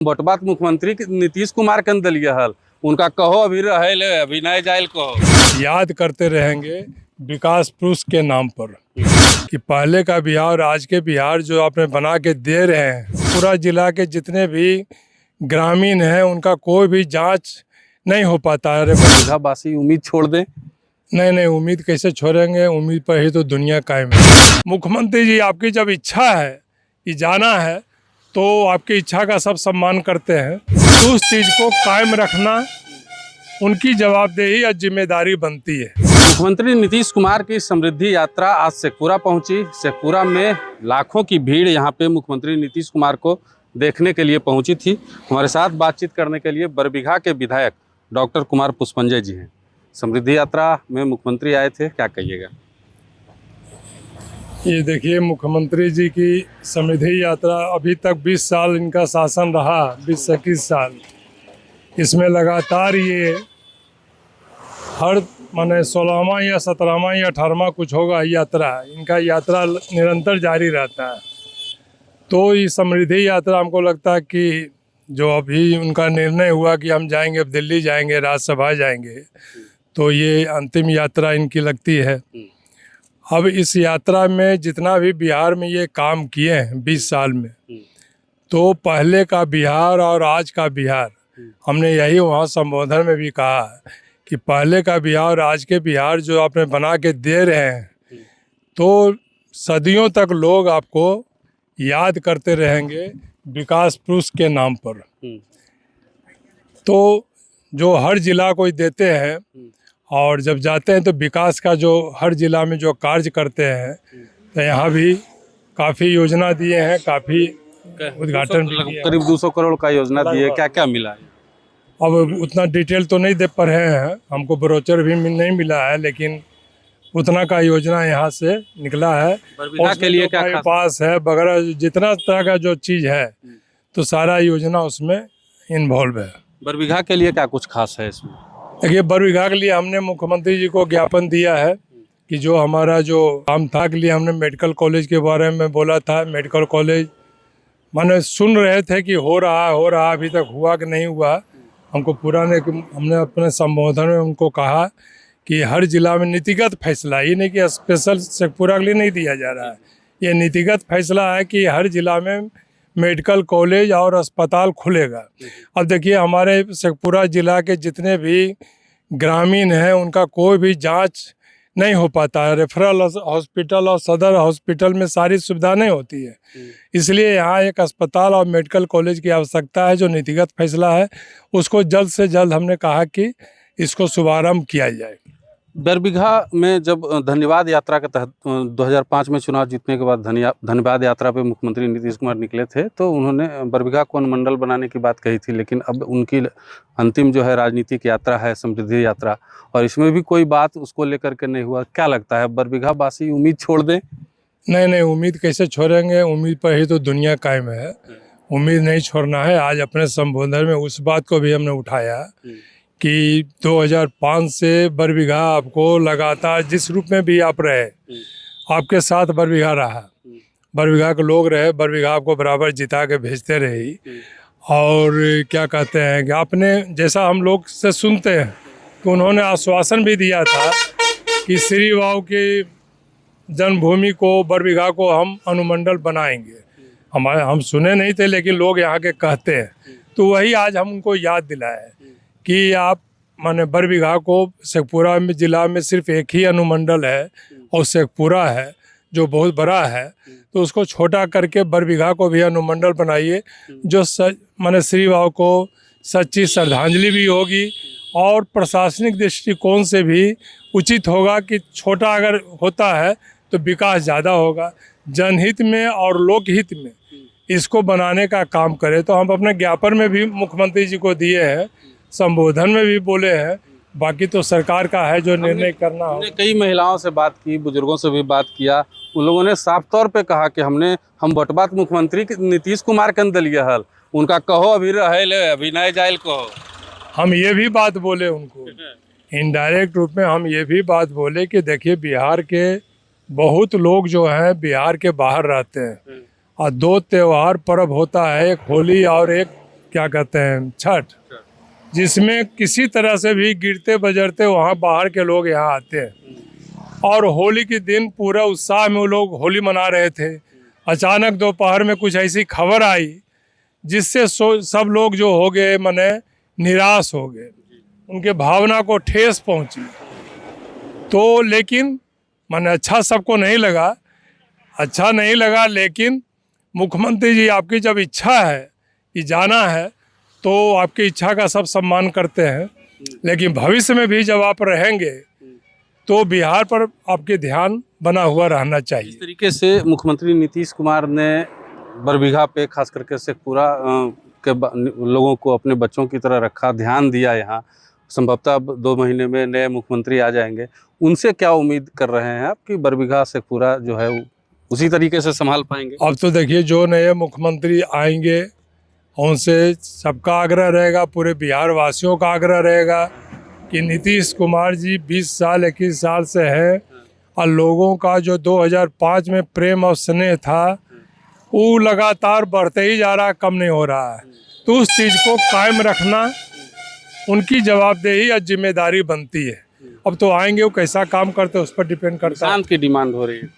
बटबात मुख्यमंत्री नीतीश कुमार के दलिए हल उनका कहो अभी रहे अभी नहीं जाए कहो याद करते रहेंगे विकास पुरुष के नाम पर कि पहले का बिहार और आज के बिहार जो आपने बना के दे रहे हैं। पूरा जिला के जितने भी ग्रामीण हैं उनका कोई भी जांच नहीं हो पाता है। बासी उम्मीद छोड़ दें। नहीं, उम्मीद कैसे छोड़ेंगे, उम्मीद पर ही तो दुनिया कायम है। मुख्यमंत्री जी, आपकी जब इच्छा है कि जाना है तो आपकी इच्छा का सब सम्मान करते हैं। तो उस चीज़ को कायम रखना उनकी जवाबदेही या जिम्मेदारी बनती है। मुख्यमंत्री नीतीश कुमार की समृद्धि यात्रा आज शेखपुरा पहुंची। शेखपुरा में लाखों की भीड़ यहां पे मुख्यमंत्री नीतीश कुमार को देखने के लिए पहुंची थी। हमारे साथ बातचीत करने के लिए बरबीघा के विधायक डॉक्टर कुमार पुष्पंजय जी हैं। समृद्धि यात्रा में मुख्यमंत्री आए थे, क्या कहिएगा? ये देखिए, मुख्यमंत्री जी की समृद्धि यात्रा अभी तक 20 साल इनका शासन रहा, 20 से 21 साल। इसमें लगातार ये हर 16वां या 17वां या 18वां कुछ होगा यात्रा, इनका यात्रा निरंतर जारी रहता है। तो ये समृद्धि यात्रा हमको लगता है कि जो अभी उनका निर्णय हुआ कि हम जाएंगे, अब दिल्ली जाएंगे, राज्यसभा जाएंगे, तो ये अंतिम यात्रा इनकी लगती है। अब इस यात्रा में जितना भी बिहार में ये काम किए हैं 20 साल में, तो पहले का बिहार और आज का बिहार, हमने यही वहाँ संबोधन में भी कहा कि पहले का बिहार और आज के बिहार जो आपने बना के दे रहे हैं, तो सदियों तक लोग आपको याद करते रहेंगे विकास पुरुष के नाम पर। तो जो हर जिला को देते हैं और जब जाते हैं तो विकास का जो हर जिला में जो कार्य करते हैं, तो यहाँ भी काफ़ी योजना दिए हैं, काफ़ी उद्घाटन करीब 200 करोड़ का योजना दिए। क्या क्या मिला है? अब उतना डिटेल तो नहीं दे पा रहे हैं, हमको ब्रोचर भी नहीं मिला है, लेकिन उतना का योजना यहाँ से निकला है। बरबीघा के लिए क्या पास है वगैरह, जितना तरह का जो चीज़ है, तो सारा योजना उसमें इन्वॉल्व है। बरबीघा के लिए क्या कुछ खास है इसमें? देखिए, बरबीघा के लिए हमने मुख्यमंत्री जी को ज्ञापन दिया है कि जो हमारा जो काम था के लिए हमने मेडिकल कॉलेज के बारे में बोला था। मेडिकल कॉलेज माने सुन रहे थे कि हो रहा, अभी तक हुआ कि नहीं हुआ। हमको हमने अपने संबोधन में उनको कहा कि हर जिला में नीतिगत फैसला, ये नहीं कि स्पेशल शेखपुरा के लिए नहीं दिया जा रहा है, ये नीतिगत फैसला है कि हर जिला में मेडिकल कॉलेज और अस्पताल खुलेगा। अब देखिए, हमारे शेखपुरा जिला के जितने भी ग्रामीण हैं उनका कोई भी जांच नहीं हो पाता है। रेफरल हॉस्पिटल और सदर हॉस्पिटल में सारी सुविधा नहीं होती है, इसलिए यहाँ एक अस्पताल और मेडिकल कॉलेज की आवश्यकता है। जो नीतिगत फैसला है उसको जल्द से जल्द हमने कहा कि इसको शुभारम्भ किया जाए। बरबीघा में जब धन्यवाद यात्रा के तहत 2005 में चुनाव जीतने के बाद धन्यवाद यात्रा पे मुख्यमंत्री नीतीश कुमार निकले थे, तो उन्होंने बरबीघा को अनुमंडल बनाने की बात कही थी। लेकिन अब उनकी अंतिम जो है राजनीतिक यात्रा है, समृद्धि यात्रा, और इसमें भी कोई बात उसको लेकर के नहीं हुआ। क्या लगता है, बरबीघा वासी उम्मीद छोड़ दें? नहीं, उम्मीद कैसे छोड़ेंगे, उम्मीद पर ही तो दुनिया कायम है। उम्मीद नहीं छोड़ना है। आज अपने संबोधन में उस बात को भी हमने उठाया कि 2005 से बरबीघा आपको लगातार जिस रूप में भी आप रहे, आपके साथ बरबीघा रहा, बरबीघा के लोग रहे, बरबीघा आपको बराबर जिता के भेजते रही। और क्या कहते हैं कि आपने जैसा हम लोग से सुनते हैं कि उन्होंने आश्वासन भी दिया था कि श्री वाव की जन्मभूमि को, बरबीघा को हम अनुमंडल बनाएंगे। हम सुने नहीं थे, लेकिन लोग यहाँ के कहते हैं, तो वही आज हम उनको याद दिलाए कि आप माने बरबीघा को, शेखपुरा में जिला में सिर्फ एक ही अनुमंडल है और शेखपुरा है जो बहुत बड़ा है, तो उसको छोटा करके बरबीघा को भी अनुमंडल बनाइए। जो माने श्री वाव को सच्ची श्रद्धांजलि भी होगी और प्रशासनिक दृष्टिकोण से भी उचित होगा कि छोटा अगर होता है तो विकास ज़्यादा होगा। जनहित में और लोकहित में इसको बनाने का काम करें। तो हम अपने ज्ञापन में भी मुख्यमंत्री जी को दिए हैं, संबोधन में भी बोले हैं, बाकी तो सरकार का है जो निर्णय करना हो। कई महिलाओं से बात की, बुजुर्गों से भी बात किया, उन लोगों ने साफ तौर पे कहा कि हम बटबात मुख्यमंत्री नीतीश कुमार के दलिए हल उनका कहो अभी रहे अभी नहीं जाए कहो। हम ये भी बात बोले उनको, इनडायरेक्ट रूप में हम ये भी बात बोले कि देखिए, बिहार के बहुत लोग जो हैं बिहार के बाहर रहते हैं और 2 त्यौहार पर्व होता है, एक होली और एक क्या कहते हैं छठ, जिसमें किसी तरह से भी गिरते बजरते वहाँ बाहर के लोग यहाँ आते हैं। और होली के दिन पूरा उत्साह में वो लोग होली मना रहे थे। अचानक दोपहर में कुछ ऐसी खबर आई जिससे सब लोग जो हो गए माने निराश हो गए, उनके भावना को ठेस पहुंची। तो लेकिन माने अच्छा सबको नहीं लगा, अच्छा नहीं लगा। लेकिन मुख्यमंत्री जी, आपकी जब इच्छा है कि जाना है तो आपकी इच्छा का सब सम्मान करते हैं, लेकिन भविष्य में भी जब आप रहेंगे तो बिहार पर आपके ध्यान बना हुआ रहना चाहिए। इस तरीके से मुख्यमंत्री नीतीश कुमार ने बरबीघा पे खास करके शेखपुरा के लोगों को अपने बच्चों की तरह रखा, ध्यान दिया। यहाँ संभवतः अब 2 महीने में नए मुख्यमंत्री आ जाएंगे, उनसे क्या उम्मीद कर रहे हैं आप कि बरबीघा शेखपुरा जो है उसी तरीके से संभाल पाएंगे? अब तो देखिए, जो नए मुख्यमंत्री आएंगे उनसे सबका आग्रह रहेगा, पूरे बिहार वासियों का आग्रह रहेगा कि नीतीश कुमार जी 20 साल 21 साल से हैं और लोगों का जो 2005 में प्रेम और स्नेह था वो लगातार बढ़ते ही जा रहा, कम नहीं हो रहा है। तो उस चीज़ को कायम रखना उनकी जवाबदेही और जिम्मेदारी बनती है। अब तो आएंगे, वो कैसा काम करते हैं उस पर डिपेंड करता है। निशान की डिमांड हो रही है।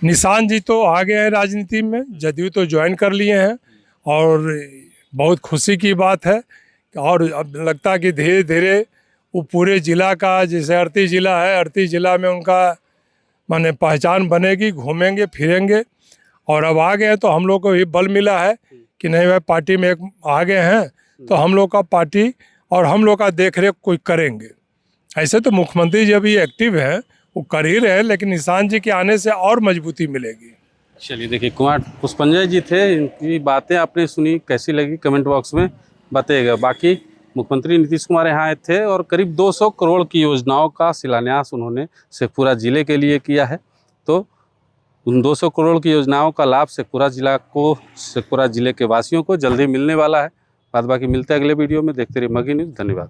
निशान जी तो आ गए हैं राजनीति में, जदयू तो ज्वाइन कर लिए हैं और बहुत खुशी की बात है। और अब लगता है कि धीरे धीरे वो पूरे ज़िला का, जैसे अड़ती ज़िला है, अड़ती ज़िला में उनका माने पहचान बनेगी, घूमेंगे फिरेंगे। और अब आ गए हैं तो हम लोग को भी बल मिला है कि नहीं भाई, पार्टी में एक आ गए हैं तो हम लोग का पार्टी और हम लोग का देख रेख कोई करेंगे। ऐसे तो मुख्यमंत्री जी अभी एक्टिव हैं, वो कर ही रहे हैं, लेकिन निशान जी के आने से और मजबूती मिलेगी। चलिए, देखिए, कुमार पुष्पंजय जी थे, इनकी बातें आपने सुनी, कैसी लगी कमेंट बॉक्स में बताइएगा। बाकी मुख्यमंत्री नीतीश कुमार यहाँ आए थे और करीब 200 करोड़ की योजनाओं का शिलान्यास उन्होंने शेखपुरा ज़िले के लिए किया है। तो उन 200 करोड़ की योजनाओं का लाभ शेखपुरा ज़िले के वासियों को जल्दी मिलने वाला है। बाद बाकी मिलते हैं अगले वीडियो में। देखते रहिए मगही न्यूज़। धन्यवाद।